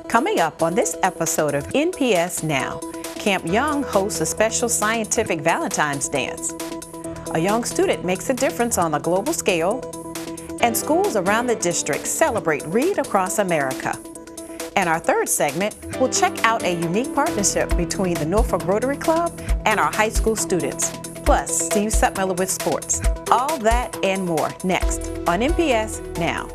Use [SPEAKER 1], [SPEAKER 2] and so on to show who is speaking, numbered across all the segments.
[SPEAKER 1] Coming up on this episode of NPS Now, Camp Young hosts a special scientific Valentine's dance. A young student makes a difference on a global scale, and schools around the district celebrate Read Across America. In our third segment, we'll check out a unique partnership between the Norfolk Rotary Club and our high school students. Plus, Steve Sutmiller with sports. All that and more next on NPS Now.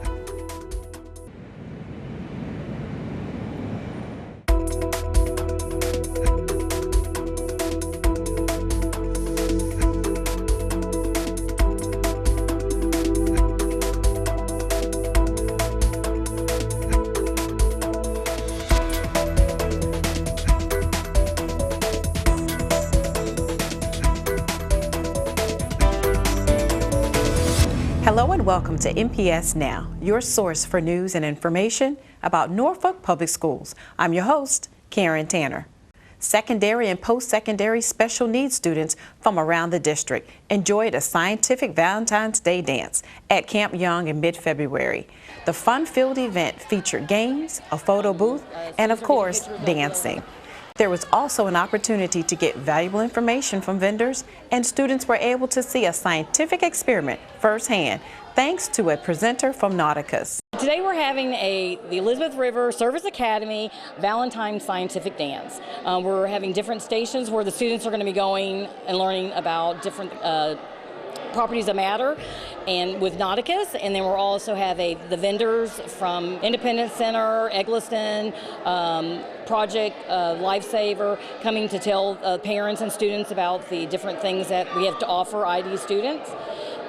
[SPEAKER 1] Hello and welcome to NPS Now, your source for news and information about Norfolk Public Schools. I'm your host, Karen Tanner. Secondary and post-secondary special needs students from around the district enjoyed a scientific Valentine's Day dance at Camp Young in mid-February. The fun-filled event featured games, a photo booth, and of course, dancing. There was also an opportunity to get valuable information from vendors, and students were able to see a scientific experiment firsthand, thanks to a presenter from Nauticus.
[SPEAKER 2] Today we're having the Elizabeth River Service Academy Valentine Scientific Dance. We're having different stations where the students are going to be going and learning about different properties that matter, and with Nauticus, and then we'll also have the vendors from Independence Center, Eggleston, Project Lifesaver coming to tell parents and students about the different things that we have to offer ID students.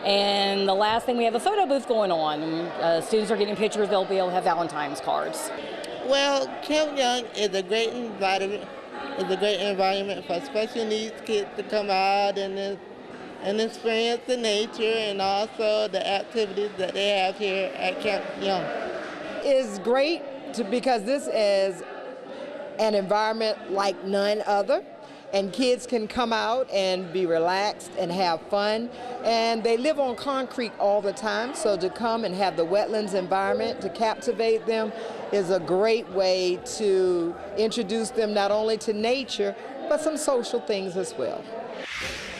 [SPEAKER 2] And the last thing, we have a photo booth going on. Students are getting pictures, they'll be able to have Valentine's cards.
[SPEAKER 3] Well, Camp Young is a great environment. It's a great environment for special needs kids to come out and experience the nature and also the activities that they have here at Camp Young.
[SPEAKER 4] It's great because this is an environment like none other, and kids can come out and be relaxed and have fun. And they live on concrete all the time, so to come and have the wetlands environment to captivate them is a great way to introduce them not only to nature, but some social things as well.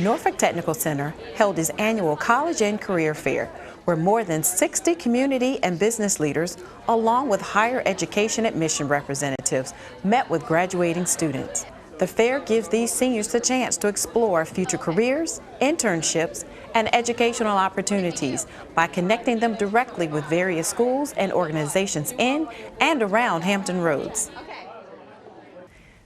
[SPEAKER 1] Norfolk Technical Center held its annual College and Career Fair, where more than 60 community and business leaders, along with higher education admission representatives, met with graduating students. The fair gives these seniors the chance to explore future careers, internships, and educational opportunities by connecting them directly with various schools and organizations in and around Hampton Roads.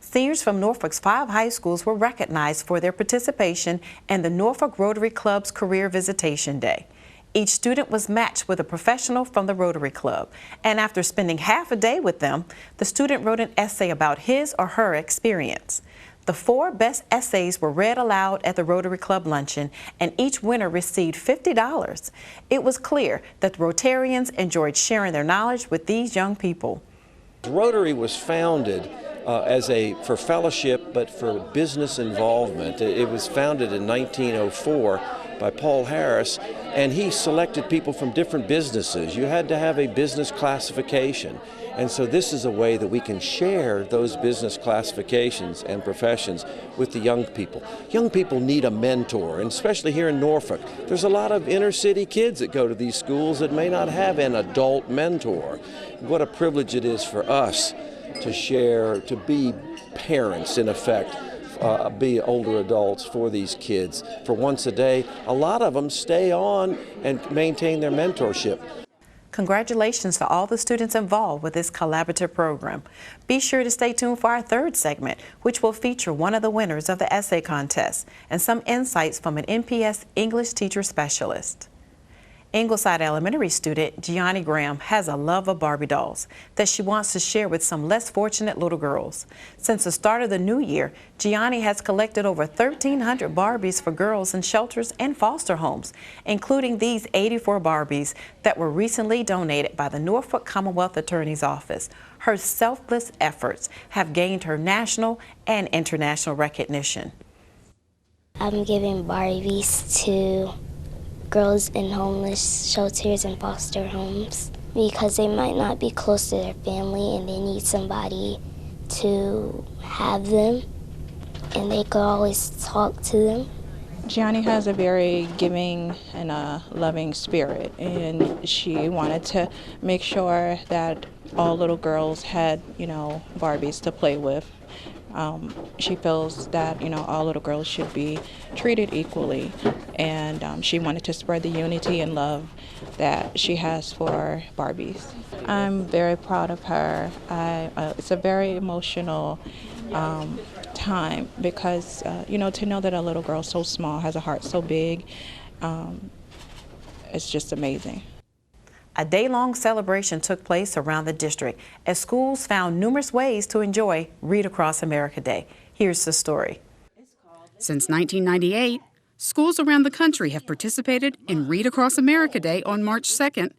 [SPEAKER 1] Seniors from Norfolk's 5 high schools were recognized for their participation in the Norfolk Rotary Club's Career Visitation Day. Each student was matched with a professional from the Rotary Club, and after spending half a day with them, the student wrote an essay about his or her experience. The 4 best essays were read aloud at the Rotary Club luncheon, and each winner received $50. It was clear that the Rotarians enjoyed sharing their knowledge with these young people.
[SPEAKER 5] Rotary was founded for fellowship, but for business involvement. It was founded in 1904 by Paul Harris, and he selected people from different businesses. You had to have a business classification, and so this is a way that we can share those business classifications and professions with the young people. Young people need a mentor, and especially here in Norfolk, there's a lot of inner city kids that go to these schools that may not have an adult mentor. What a privilege it is for us to share, to be parents in effect, be older adults for these kids for once a day. A lot of them stay on and maintain their mentorship.
[SPEAKER 1] Congratulations to all the students involved with this collaborative program. Be sure to stay tuned for our third segment, which will feature one of the winners of the essay contest and some insights from an NPS English teacher specialist. Ingleside Elementary student Gianni Graham has a love of Barbie dolls that she wants to share with some less fortunate little girls. Since the start of the new year, Gianni has collected over 1,300 Barbies for girls in shelters and foster homes, including these 84 Barbies that were recently donated by the Norfolk Commonwealth Attorney's Office. Her selfless efforts have gained her national and international recognition.
[SPEAKER 6] I'm giving Barbies to girls in homeless shelters and foster homes. because they might not be close to their family and they need somebody to have them, and they could always talk to them.
[SPEAKER 7] Gianni has a very giving and a loving spirit, and she wanted to make sure that all little girls had, Barbies to play with. She feels that, all little girls should be treated equally, and she wanted to spread the unity and love that she has for Barbies. I'm very proud of her. It's a very emotional time because, to know that a little girl so small has a heart so big, it's just amazing.
[SPEAKER 1] A day-long celebration took place around the district as schools found numerous ways to enjoy Read Across America Day. Here's the story.
[SPEAKER 8] Since 1998, schools around the country have participated in Read Across America Day on March 2nd,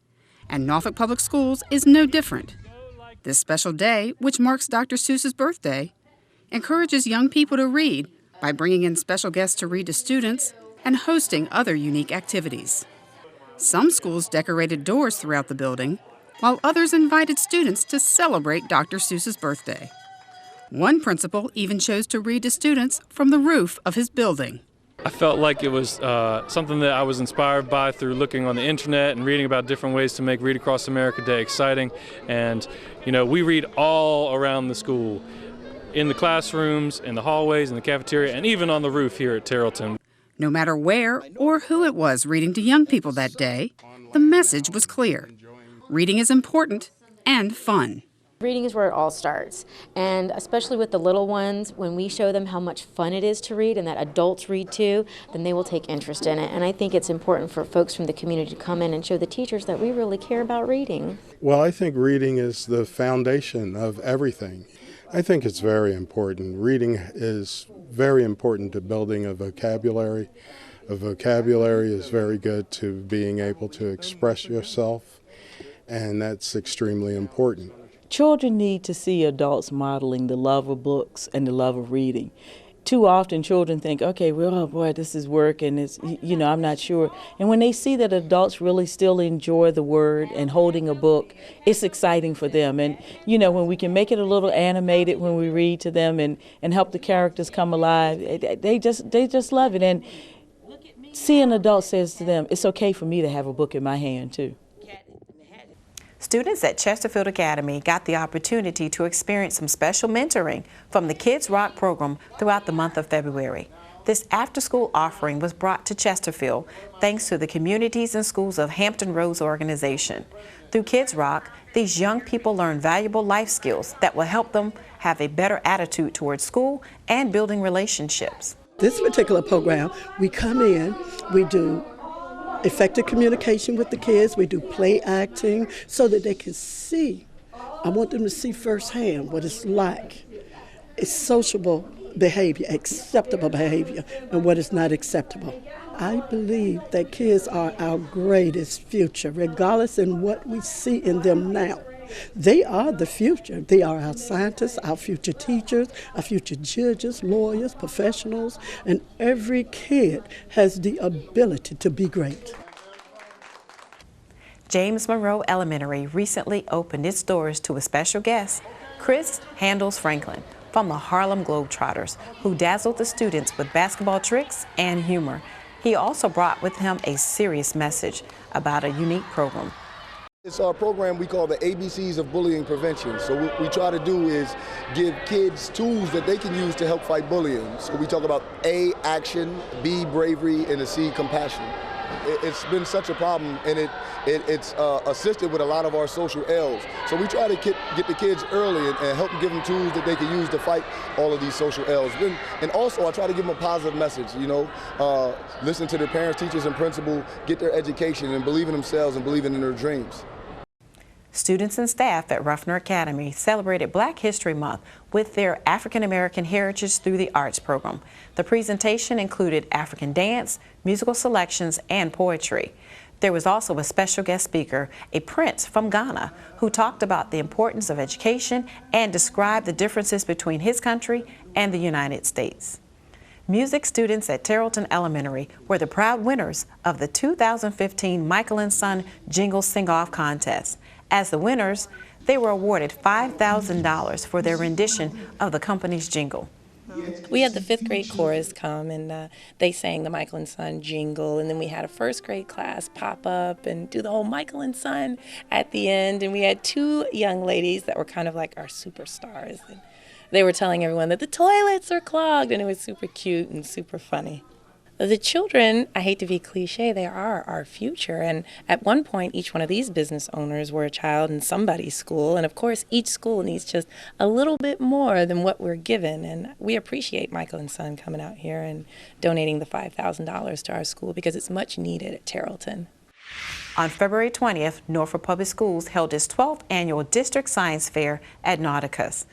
[SPEAKER 8] and Norfolk Public Schools is no different. This special day, which marks Dr. Seuss's birthday, encourages young people to read by bringing in special guests to read to students and hosting other unique activities. Some schools decorated doors throughout the building, while others invited students to celebrate Dr. Seuss's birthday. One principal even chose to read to students from the roof of his building.
[SPEAKER 9] I felt like it was something that I was inspired by through looking on the internet and reading about different ways to make Read Across America Day exciting. And, we read all around the school, in the classrooms, in the hallways, in the cafeteria, and even on the roof here at Terrellton.
[SPEAKER 8] No matter where or who it was reading to young people that day, the message was clear. Reading is important and fun.
[SPEAKER 10] Reading is where it all starts, and especially with the little ones, when we show them how much fun it is to read and that adults read too, then they will take interest in it. And I think it's important for folks from the community to come in and show the teachers that we really care about reading.
[SPEAKER 11] Well, I think reading is the foundation of everything. I think it's very important. Reading is very important to building a vocabulary. A vocabulary is very good to being able to express yourself, and that's extremely important.
[SPEAKER 12] Children need to see adults modeling the love of books and the love of reading. Too often children think, okay, well, oh boy, this is work and it's, I'm not sure. And when they see that adults really still enjoy the word and holding a book, it's exciting for them. And, when we can make it a little animated when we read to them and help the characters come alive, they just love it. And seeing adults says to them, it's okay for me to have a book in my hand too.
[SPEAKER 1] Students at Chesterfield Academy got the opportunity to experience some special mentoring from the Kids Rock program throughout the month of February. This after-school offering was brought to Chesterfield thanks to the Communities and Schools of Hampton Roads organization. Through Kids Rock, these young people learn valuable life skills that will help them have a better attitude towards school and building relationships.
[SPEAKER 13] This particular program, we come in, we do effective communication with the kids. We do play acting so that they can see. I want them to see firsthand what it's like. It's sociable behavior, acceptable behavior, and what is not acceptable. I believe that kids are our greatest future, regardless of what we see in them now. They are the future. They are our scientists, our future teachers, our future judges, lawyers, professionals, and every kid has the ability to be great.
[SPEAKER 1] James Monroe Elementary recently opened its doors to a special guest, Chris Handles Franklin, from the Harlem Globetrotters, who dazzled the students with basketball tricks and humor. He also brought with him a serious message about a unique program.
[SPEAKER 14] It's our program we call the ABCs of Bullying Prevention. So what we try to do is give kids tools that they can use to help fight bullying. So we talk about A, action, B, bravery, and C, compassion. It's been such a problem, and it's assisted with a lot of our social ills. So we try to get the kids early and help them, give them tools that they can use to fight all of these social ills. And also I try to give them a positive message, listen to their parents, teachers, and principal, get their education, and believe in themselves and believe in their dreams.
[SPEAKER 1] Students and staff at Ruffner Academy celebrated Black History Month with their African American Heritage Through the Arts program. The presentation included African dance, musical selections, and poetry. There was also a special guest speaker, a prince from Ghana, who talked about the importance of education and described the differences between his country and the United States. Music students at Terrellton Elementary were the proud winners of the 2015 Michael & Son Jingle Sing-Off Contest. As the winners, they were awarded $5,000 for their rendition of the company's jingle.
[SPEAKER 15] We had the 5th grade chorus come and they sang the Michael and Son jingle, and then we had a 1st grade class pop up and do the whole Michael and Son at the end, and we had 2 young ladies that were kind of like our superstars. And they were telling everyone that the toilets are clogged, and it was super cute and super funny. The children, I hate to be cliche, they are our future. And at one point, each one of these business owners were a child in somebody's school. And of course, each school needs just a little bit more than what we're given. And we appreciate Michael and Son coming out here and donating the $5,000 to our school because it's much needed at Terrellton.
[SPEAKER 1] On February 20th, Norfolk Public Schools held its 12th annual District Science Fair at Nauticus.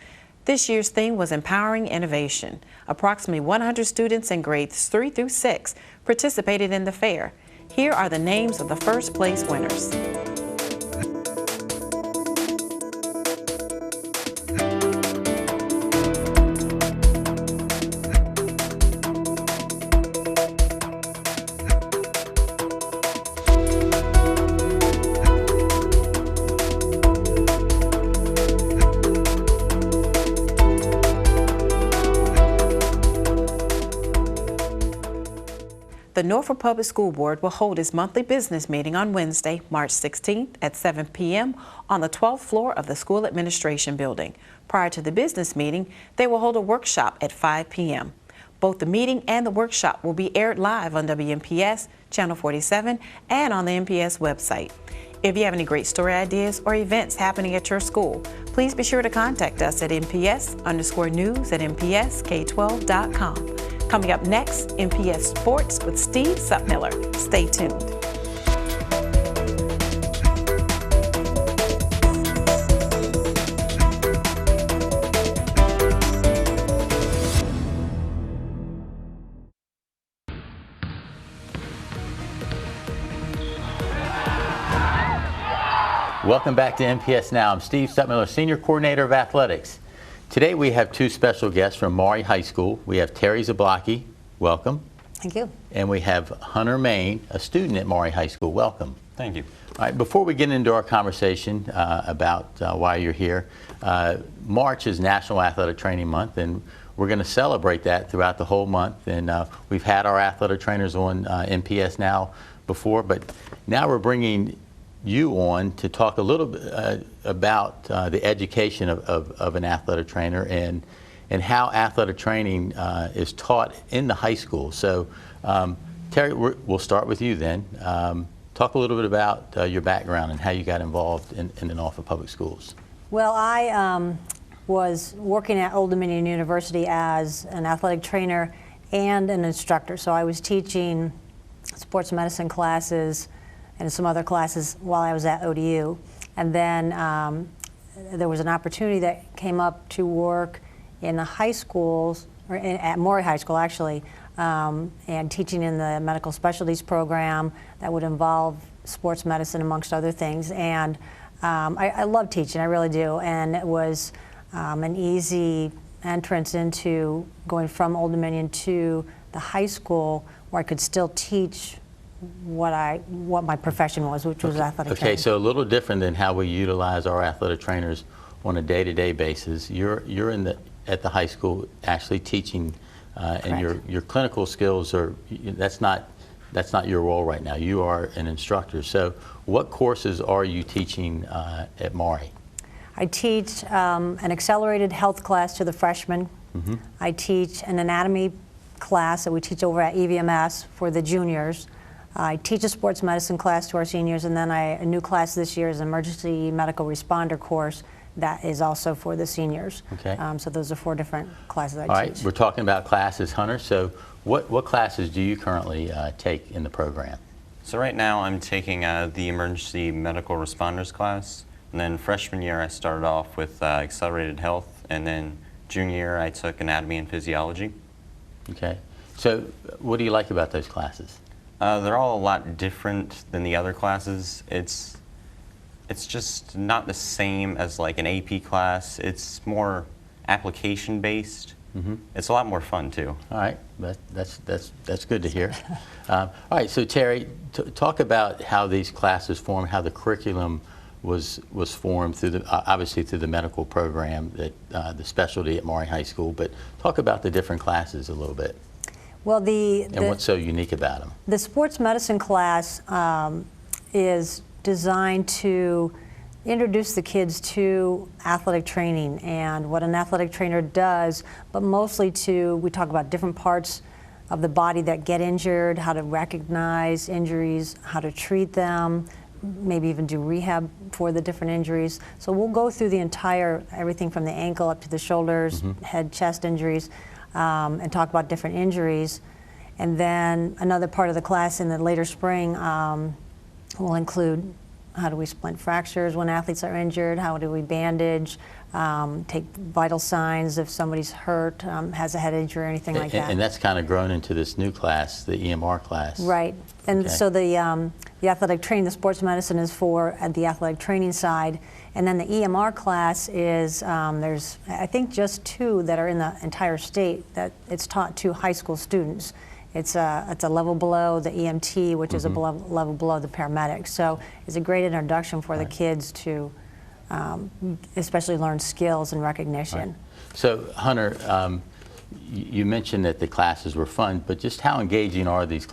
[SPEAKER 1] This year's theme was Empowering Innovation. Approximately 100 students in grades 3 through 6 participated in the fair. Here are the names of the first place winners. The Norfolk Public School Board will hold its monthly business meeting on Wednesday, March 16th at 7 p.m. on the 12th floor of the School Administration Building. Prior to the business meeting, they will hold a workshop at 5 p.m. Both the meeting and the workshop will be aired live on WNPS, Channel 47, and on the NPS website. If you have any great story ideas or events happening at your school, please be sure to contact us at nps_news@npsk12.com. Coming up next, NPS Sports with Steve Sutmiller. Stay tuned.
[SPEAKER 16] Welcome back to NPS Now. I'm Steve Sutmiller, Senior Coordinator of Athletics. Today we have 2 special guests from Maury High School. We have Terry Zablocki, welcome.
[SPEAKER 17] Thank you.
[SPEAKER 16] And we have Hunter Main, a student at Maury High School, welcome.
[SPEAKER 18] Thank you.
[SPEAKER 16] All right, before we get into our conversation about why you're here, March is National Athletic Training Month, and we're going to celebrate that throughout the whole month. And we've had our athletic trainers on NPS Now before, but now we're bringing you on to talk a little bit about the education of an athletic trainer and how athletic training is taught in the high school. So Terry, we'll start with you then. Talk a little bit about your background and how you got involved in the Norfolk Public Schools.
[SPEAKER 17] Well, I was working at Old Dominion University as an athletic trainer and an instructor. So I was teaching sports medicine classes and some other classes while I was at ODU. And then there was an opportunity that came up to work in the high schools, or at Maury High School actually, and teaching in the medical specialties program that would involve sports medicine amongst other things. And I love teaching, I really do. And it was an easy entrance into going from Old Dominion to the high school where I could still teach what my profession was, which was athletic training.
[SPEAKER 16] Okay, so a little different than how we utilize our athletic trainers on a day-to-day basis. You're at the high school actually teaching, and your clinical skills are that's not your role right now. You are an instructor. So what courses are you teaching at Maury?
[SPEAKER 17] I teach an accelerated health class to the freshmen. Mm-hmm. I teach an anatomy class that we teach over at EVMS for the juniors. I teach a sports medicine class to our seniors, and then a new class this year is an emergency medical responder course that is also for the seniors. Okay. So those are 4 different classes I teach.
[SPEAKER 16] All right, we're talking about classes, Hunter. So what classes do you currently take in the program?
[SPEAKER 18] So right now I'm taking the emergency medical responders class, and then freshman year I started off with accelerated health, and then junior year I took anatomy and physiology.
[SPEAKER 16] Okay. So what do you like about those classes?
[SPEAKER 18] They're all a lot different than the other classes. It's just not the same as like an AP class. It's more application based. Mm-hmm. It's a lot more fun too.
[SPEAKER 16] All right, that's good to hear. All right, so Terry, talk about how these classes form, how the curriculum was formed through the obviously through the medical program that the specialty at Maury High School. But talk about the different classes a little bit.
[SPEAKER 17] Well,
[SPEAKER 16] what's so unique about them?
[SPEAKER 17] The sports medicine class is designed to introduce the kids to athletic training and what an athletic trainer does, but mostly we talk about different parts of the body that get injured, how to recognize injuries, how to treat them, maybe even do rehab for the different injuries. So we'll go through the entire, everything from the ankle up to the shoulders, head, chest injuries, and talk about different injuries. And then another part of the class in the later spring will include how do we splint fractures when athletes are injured, how do we bandage, take vital signs if somebody's hurt, has a head injury or anything like that.
[SPEAKER 16] And that's kind of grown into this new class, the EMR class.
[SPEAKER 17] Right. And so the athletic training, the sports medicine is for the athletic training side. And then the EMR class is, there's I think just 2 that are in the entire state that it's taught to high school students. It's a level below the EMT, which is a level below the paramedic. So it's a great introduction for the kids to especially learn skills and recognition.
[SPEAKER 16] Right. So Hunter, you mentioned that the classes were fun, but just how engaging are these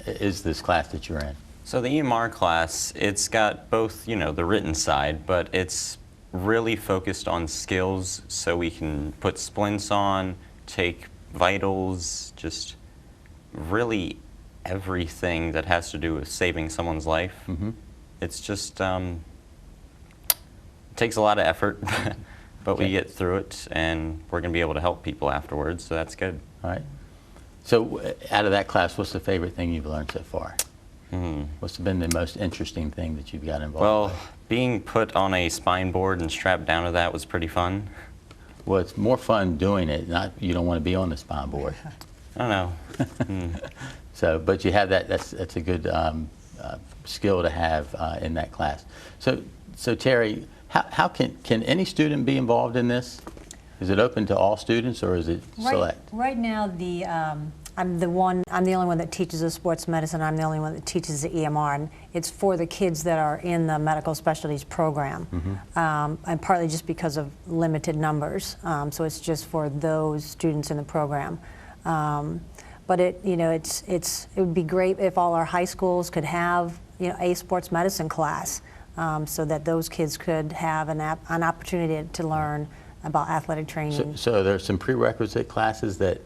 [SPEAKER 16] is this class that you're in?
[SPEAKER 18] So the EMR class, it's got both, the written side, but it's really focused on skills, so we can put splints on, take vitals, just really everything that has to do with saving someone's life. It's just, it takes a lot of effort, but we get through it, and we're going to be able to help people afterwards, so that's good.
[SPEAKER 16] All right. So out of that class, what's the favorite thing you've learned so far? What's been the most interesting thing that you've got involved with?
[SPEAKER 18] Being put on a spine board and strapped down to that was pretty fun.
[SPEAKER 16] Well, it's more fun doing it, not you don't want to be on the spine board.
[SPEAKER 18] I don't know.
[SPEAKER 16] So, but you have that, that's a good skill to have in that class. So Terry, how can any student be involved in this? Is it open to all students, or is it select?
[SPEAKER 17] Right now, I'm the only one that teaches the sports medicine. I'm the only one that teaches the EMR, and it's for the kids that are in the medical specialties program, and partly just because of limited numbers. So it's just for those students in the program. But it would be great if all our high schools could have a sports medicine class, so that those kids could have an opportunity to learn about athletic training.
[SPEAKER 16] So there's some prerequisite classes that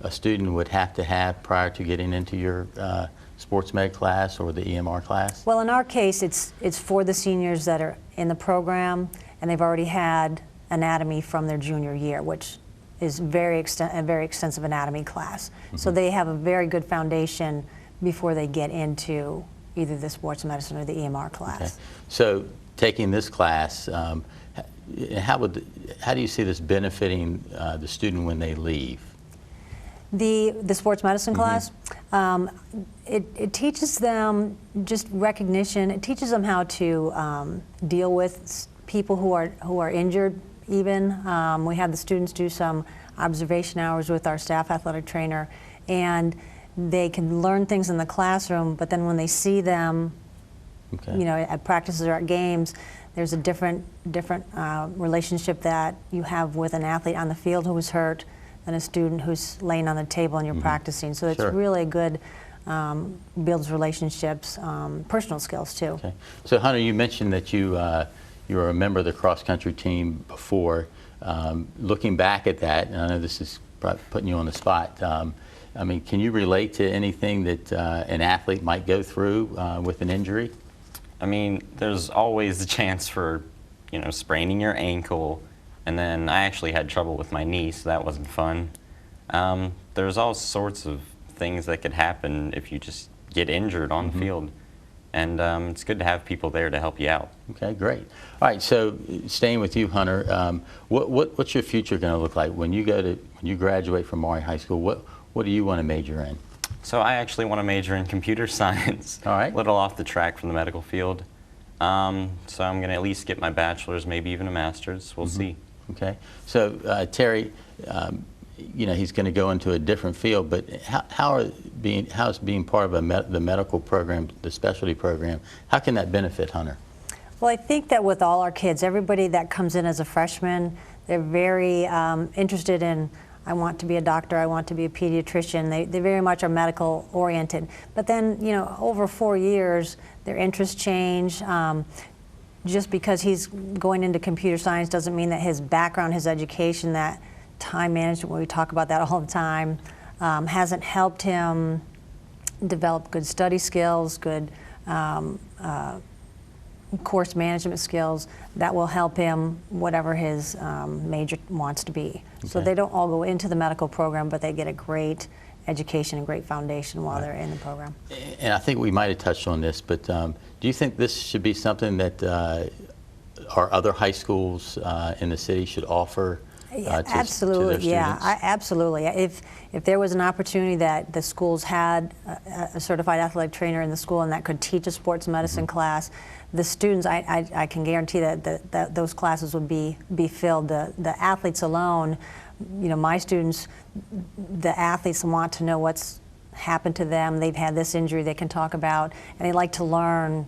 [SPEAKER 16] a student would have to have prior to getting into your sports med class or the EMR class? Well,
[SPEAKER 17] in our case, it's for the seniors that are in the program, and they've already had anatomy from their junior year, which is a very extensive anatomy class. So they have a very good foundation before they get into either the sports medicine or the EMR class.
[SPEAKER 16] Okay. So taking this class, how do you see this benefiting the student when they leave?
[SPEAKER 17] The sports medicine class, it teaches them just recognition. It teaches them how to deal with people who are injured. Even we had the students do some observation hours with our staff athletic trainer, and they can learn things in the classroom. But then when they see them, at practices or at games, there's a different relationship that you have with an athlete on the field who was hurt than a student who's laying on the table and you're practicing. So it's really good, builds relationships, personal skills too.
[SPEAKER 16] Okay. So Hunter, you mentioned that you were a member of the cross-country team before. Looking back at that, and I know this is putting you on the spot, I mean, can you relate to anything that an athlete might go through with an injury?
[SPEAKER 18] I mean, there's always the chance for, spraining your ankle. And then I actually had trouble with my knee, so that wasn't fun. There's all sorts of things that could happen if you just get injured on the field. And it's good to have people there to help you out.
[SPEAKER 16] Okay, great. All right, so staying with you, Hunter, what's your future going to look like when you graduate from Maury High School? What do you want to major in?
[SPEAKER 18] So I actually want to major in computer science. All right. A little off the track from the medical field. So I'm going to at least get my bachelor's, maybe even a master's. We'll see.
[SPEAKER 16] Okay. So Terry, he's going to go into a different field, but how is being part of the medical program, the specialty program, how can that benefit Hunter?
[SPEAKER 17] Well, I think that with all our kids, everybody that comes in as a freshman, they're very interested in, I want to be a doctor, I want to be a pediatrician. They very much are medical oriented. But then, you know, over 4 years, their interests change. Just because he's going into computer science doesn't mean that his background, his education, that time management, we talk about that all the time, hasn't helped him develop good study skills, good course management skills that will help him whatever his major wants to be. Okay. So they don't all go into the medical program, but they get a great education and great foundation while they're in the program.
[SPEAKER 16] And I think we might have touched on this, but do you think this should be something that our other high schools in the city should offer?
[SPEAKER 17] Absolutely,
[SPEAKER 16] to their students?
[SPEAKER 17] Absolutely. If there was an opportunity that the schools had a certified athletic trainer in the school and that could teach a sports medicine class, the students, I can guarantee that those classes would be filled. The athletes alone, you know, my students, the athletes want to know what's happened to them. They've had this injury they can talk about, and they like to learn,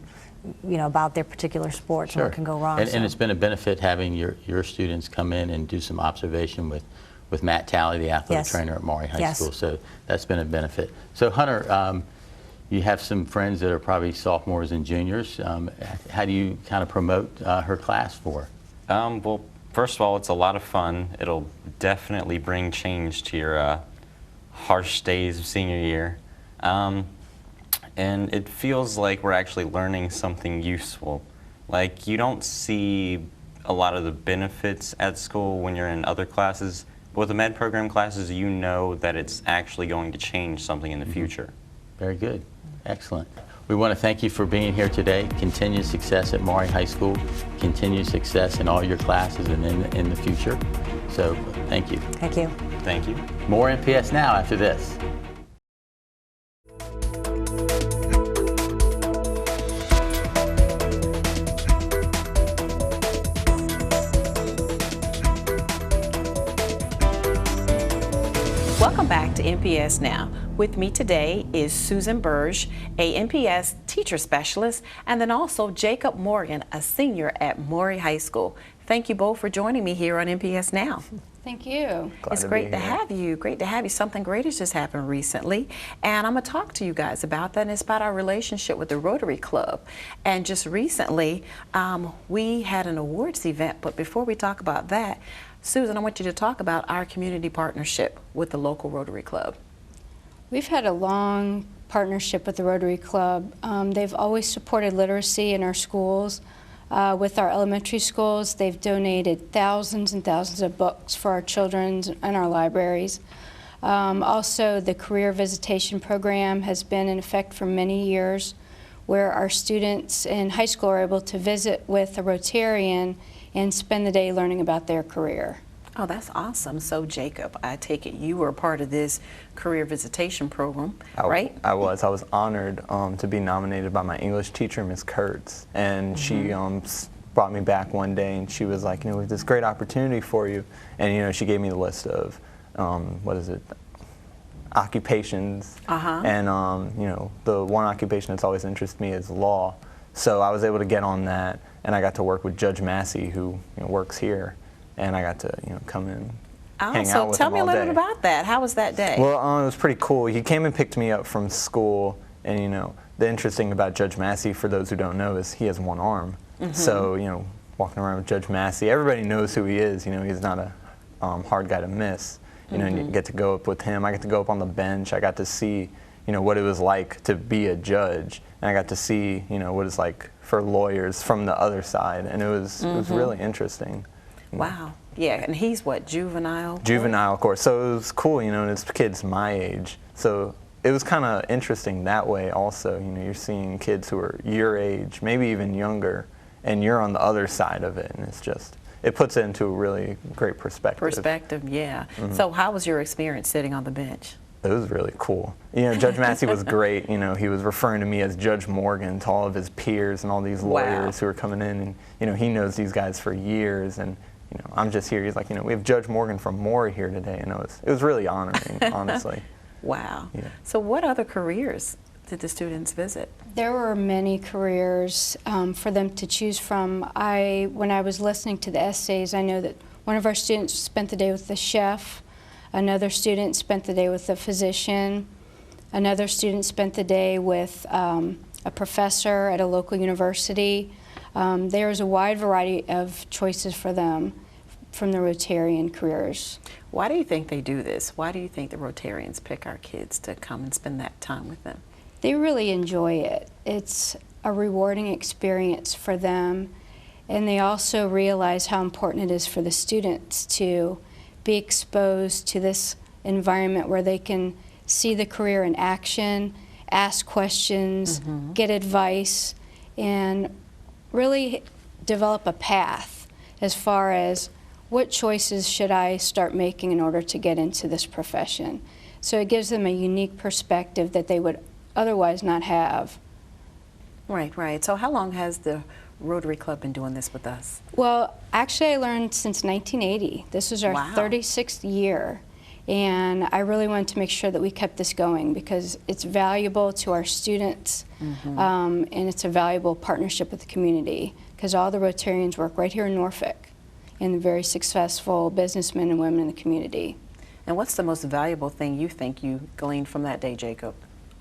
[SPEAKER 17] you know, about their particular sports. Sure. And what can go wrong.
[SPEAKER 16] And it's been a benefit having your students come in and do some observation with Matt Talley, the athletic trainer at Maury High School. So that's been a benefit. So Hunter, you have some friends that are probably sophomores and juniors. How do you kind of promote her class for her?
[SPEAKER 18] Well, first of all, it's a lot of fun. It'll definitely bring change to your harsh days of senior year. And it feels like we're actually learning something useful. Like, you don't see a lot of the benefits at school when you're in other classes. But with the med program classes, you know that it's actually going to change something in the future.
[SPEAKER 16] Very good. Excellent. We want to thank you for being here today. Continued success at Maury High School. Continued success in all your classes and in the future. So, thank you.
[SPEAKER 17] Thank you.
[SPEAKER 18] Thank you.
[SPEAKER 16] More NPS Now after this.
[SPEAKER 1] Welcome back to NPS Now. With me today is Susan Burge, a NPS teacher specialist, and then also Jacob Morgan, a senior at Maury High School. Thank you both for joining me here on NPS Now.
[SPEAKER 19] Thank you.
[SPEAKER 1] It's great to have you. Great to have you. Something great has just happened recently, and I'm going to talk to you guys about that, and it's about our relationship with the Rotary Club. And just recently, we had an awards event, but before we talk about that, Susan, I want you to talk about our community partnership with the local Rotary Club.
[SPEAKER 19] We've had a long partnership with the Rotary Club. They've always supported literacy in our schools. With our elementary schools, they've donated thousands and thousands of books for our children and our libraries. Also, the Career Visitation program has been in effect for many years, where our students in high school are able to visit with a Rotarian and spend the day learning about their career.
[SPEAKER 1] Oh, that's awesome. So, Jacob, I take it you were part of this career visitation program, right?
[SPEAKER 20] I was honored to be nominated by my English teacher, Ms. Kurtz, and she brought me back one day and she was like, you know, we have this great opportunity for you, and you know, she gave me the list of occupations, and you know, the one occupation that's always interested me is law. So I was able to get on that, and I got to work with Judge Massey, who works here. And I got to, come in, hang out with him all day.
[SPEAKER 1] So tell me a little bit about that. How was that day?
[SPEAKER 20] Well, it was pretty cool. He came and picked me up from school, and the interesting about Judge Massey, for those who don't know, is he has one arm. So walking around with Judge Massey, everybody knows who he is. He's not a hard guy to miss. And you get to go up with him. I got to go up on the bench. I got to see, what it was like to be a judge, and I got to see, what it's like for lawyers from the other side, and it was really interesting.
[SPEAKER 1] Wow. Yeah, and he's what, juvenile?
[SPEAKER 20] Juvenile, of course. So it was cool, and it's kids my age. So it was kind of interesting that way also. You're seeing kids who are your age, maybe even younger, and you're on the other side of it, and it puts it into a really great perspective.
[SPEAKER 1] Yeah. So how was your experience sitting on the bench?
[SPEAKER 20] It was really cool. Judge Massey was great. He was referring to me as Judge Morgan to all of his peers and all these lawyers who were coming in, and he knows these guys for years, and I'm just here. He's like, we have Judge Morgan from Maury here today, and it was really honoring, honestly.
[SPEAKER 1] Wow.
[SPEAKER 20] Yeah.
[SPEAKER 1] So what other careers did the students visit?
[SPEAKER 19] There were many careers for them to choose from. When I was listening to the essays, I know that one of our students spent the day with the chef, another student spent the day with the physician, another student spent the day with a professor at a local university. There is a wide variety of choices for them from the Rotarian careers.
[SPEAKER 1] Why do you think they do this? Why do you think the Rotarians pick our kids to come and spend that time with them?
[SPEAKER 19] They really enjoy it. It's a rewarding experience for them, and they also realize how important it is for the students to be exposed to this environment where they can see the career in action, ask questions, get advice, and really develop a path as far as what choices should I start making in order to get into this profession. So it gives them a unique perspective that they would otherwise not have.
[SPEAKER 1] Right, right. So how long has the Rotary Club been doing this with us?
[SPEAKER 19] Well, actually I learned since 1980. This is our
[SPEAKER 1] Wow.
[SPEAKER 19] 36th year. And I really wanted to make sure that we kept this going because it's valuable to our students, and it's a valuable partnership with the community because all the Rotarians work right here in Norfolk and very successful businessmen and women in the community.
[SPEAKER 1] And what's the most valuable thing you think you gleaned from that day, Jacob?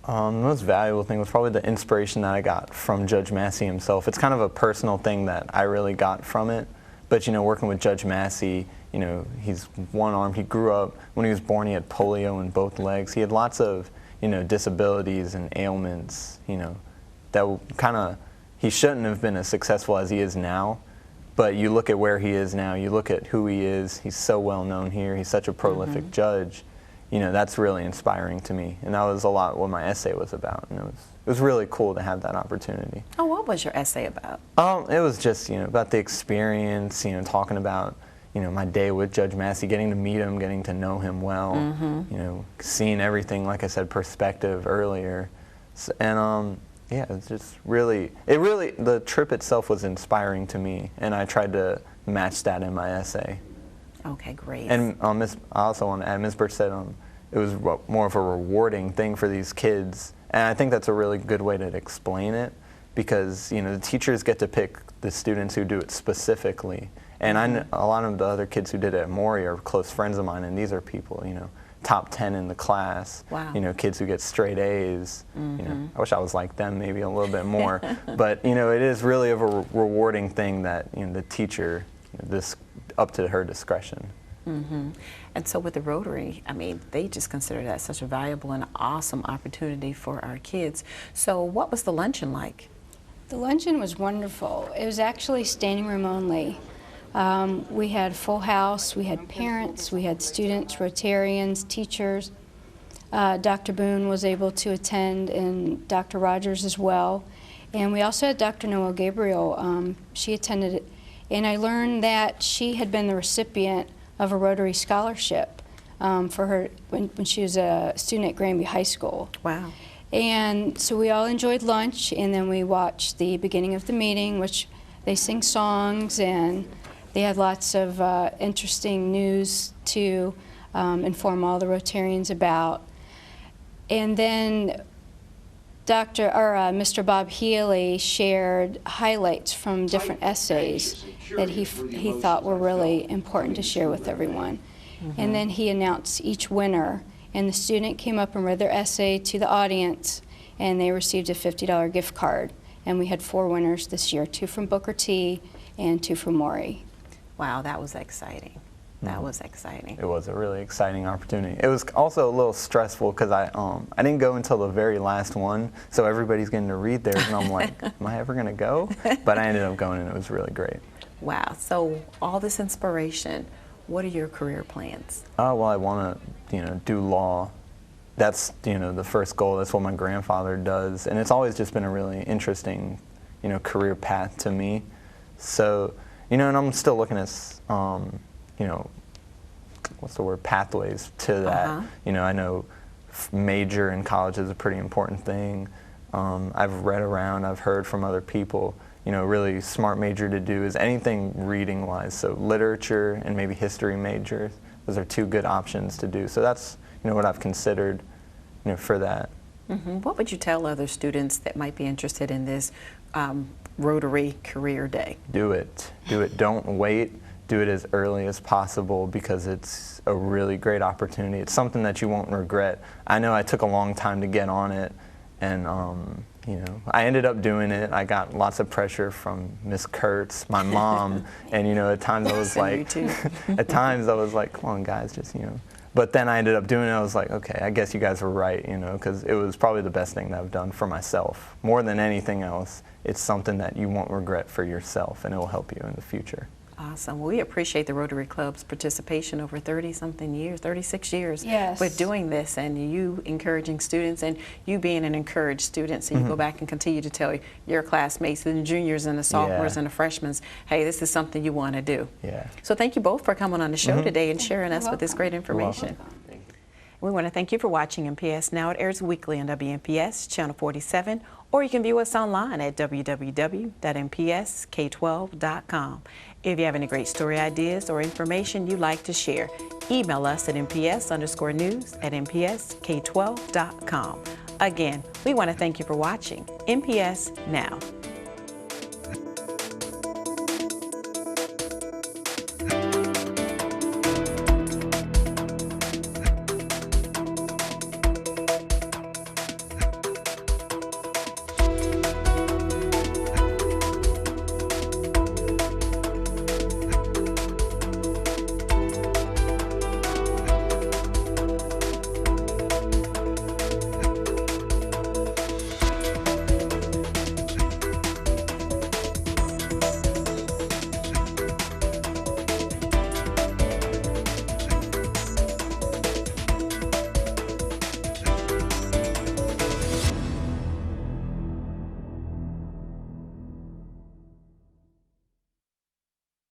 [SPEAKER 20] The most valuable thing was probably the inspiration that I got from Judge Massey himself. It's kind of a personal thing that I really got from it. But, you know, working with Judge Massey, you know, he's one-armed. He grew up, when he was born, he had polio in both legs. He had lots of, you know, disabilities and ailments, you know, that kind of, he shouldn't have been as successful as he is now. But you look at where he is now, you look at who he is, he's so well known here, he's such a prolific judge. You know, that's really inspiring to me. And that was a lot what my essay was about. And it was really cool to have that opportunity.
[SPEAKER 1] Oh, what was your essay about?
[SPEAKER 20] It was just, you know, about the experience, you know, talking about, you know, my day with Judge Massey, getting to meet him, getting to know him well, you know, seeing everything, like I said, perspective earlier. And yeah, it's just really, the trip itself was inspiring to me, and I tried to match that in my essay.
[SPEAKER 1] Okay, great.
[SPEAKER 20] And I also want to add, Ms. Birch said it was more of a rewarding thing for these kids, and I think that's a really good way to explain it, because, you know, the teachers get to pick the students who do it specifically. And I know a lot of the other kids who did it at Maury are close friends of mine, and these are people, you know, top 10 in the class.
[SPEAKER 1] Wow.
[SPEAKER 20] You know, kids who get straight A's. You know, I wish I was like them, maybe a little bit more. But, you know, it is really of a rewarding thing that, you know, the teacher, this up to her discretion.
[SPEAKER 1] And so with the Rotary, I mean, they just consider that such a valuable and awesome opportunity for our kids. So what was the luncheon like?
[SPEAKER 19] The luncheon was wonderful. It was actually standing room only. We had full house, we had parents, we had students, Rotarians, teachers. Dr. Boone was able to attend, and Dr. Rogers as well. And we also had Dr. Noel Gabriel. She attended it. And I learned that she had been the recipient of a Rotary scholarship for her when she was a student at Granby High School.
[SPEAKER 1] Wow.
[SPEAKER 19] And so we all enjoyed lunch, and then we watched the beginning of the meeting, which they sing songs, and they had lots of interesting news to inform all the Rotarians about. And then Mr. Bob Healy shared highlights from different essays that he thought were really important to share with everyone. And then he announced each winner, and the student came up and read their essay to the audience, and they received a $50 gift card. And we had 4 winners this year, 2 from Booker T and 2 from Maury.
[SPEAKER 1] Wow, that was exciting. That was exciting.
[SPEAKER 20] It was a really exciting opportunity. It was also a little stressful because I didn't go until the very last one, so everybody's getting to read theirs, and I'm like, am I ever going to go? But I ended up going, and it was really great.
[SPEAKER 1] Wow. So all this inspiration, what are your career plans?
[SPEAKER 20] Well, I want to, you know, do law. That's, you know, the first goal. That's what my grandfather does, and it's always just been a really interesting, you know, career path to me. So, you know, and I'm still looking at, you know, what's the word, pathways to that. You know, I know major in college is a pretty important thing. I've read around, I've heard from other people, you know, really smart major to do is anything reading-wise. So literature and maybe history majors, those are 2 good options to do. So that's, you know, what I've considered, you know, for that.
[SPEAKER 1] What would you tell other students that might be interested in this Rotary Career Day?
[SPEAKER 20] Do it. Do it. Don't wait. Do it as early as possible because it's a really great opportunity. It's something that you won't regret. I know I took a long time to get on it, and you know, I ended up doing it. I got lots of pressure from Miss Kurtz, my mom, and you know, at times I was like, at times I was like, come on guys, just, you know. But then I ended up doing it. I was like, okay, I guess you guys were right, you know, because it was probably the best thing that I've done for myself. More than anything else, it's something that you won't regret for yourself, and it will help you in the future.
[SPEAKER 1] Awesome. Well, we appreciate the Rotary Club's participation over 30-something years, 36 years with doing this, and you encouraging students and you being an encouraged student, so you go back and continue to tell your classmates, the juniors and the sophomores and the freshmen, hey, this is something you want to do. So thank you both for coming on the show today and sharing us with this great information. We want to thank you for watching NPS Now. It airs weekly on WNPS, Channel 47, or you can view us online at www.npsk12.com. If you have any great story ideas or information you'd like to share, email us at nps_news@npsk12.com. Again, we want to thank you for watching NPS Now.